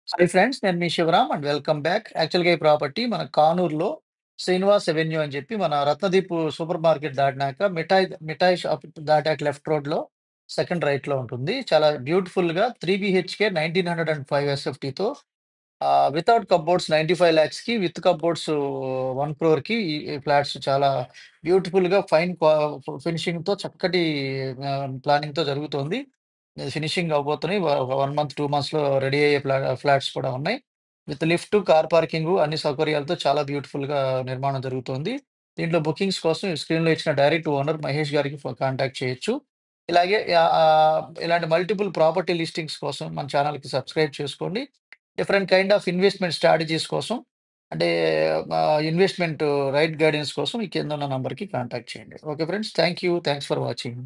Hi friends. నేను మీ Shivaram and welcome back. యాక్చువల్‌గా ఈ ప్రాపర్టీ మన కానూరులో శ్రీనివాస్ అవెన్యూ అని చెప్పి మన రత్నదీప్ సూపర్ మార్కెట్ దాటినాక మిఠాయి షాప్ దాటాక లెఫ్ట్ రోడ్‌లో సెకండ్ రైట్‌లో ఉంటుంది. చాలా బ్యూటిఫుల్‌గా 3 బీహెచ్‌కే 1905 ఎస్ఎఫ్టీతో వితౌట్ కప్‌బోర్డ్స్ 95 లాక్స్‌కి విత్ కప్‌బోర్డ్స్ 1,00,00,000కి ఈ ఫ్లాట్స్ చాలా బ్యూటిఫుల్‌గా ఫైన్ ఫినిషింగ్‌తో చక్కటి ప్లానింగ్‌తో జరుగుతోంది. ఫినిషింగ్ అవ్వబోతున్నాయి. ఒక 1 మంత్, 2 మంత్స్‌లో రెడీ అయ్యే ఫ్లాట్స్ కూడా ఉన్నాయి. విత్ లిఫ్ట్, కార్ పార్కింగు అన్ని సౌకర్యాలతో చాలా బ్యూటిఫుల్‌గా నిర్మాణం జరుగుతోంది. దీంట్లో బుకింగ్స్ కోసం ఈ స్క్రీన్‌లో ఇచ్చిన డైరెక్ట్ ఓనర్ మహేష్ గారికి కాంటాక్ట్ చేయొచ్చు. ఇలాగే ఇలాంటి మల్టిపుల్ ప్రాపర్టీ లిస్టింగ్స్ కోసం మన ఛానెల్‌కి సబ్స్క్రైబ్ చేసుకోండి. Different kind of investment strategies కోసం అంటే ఇన్వెస్ట్‌మెంట్ రైట్ గైడెన్స్ కోసం ఈ కింద ఉన్న నంబర్‌కి కాంటాక్ట్ చేయండి. Okay friends. Thank you. Thanks for watching.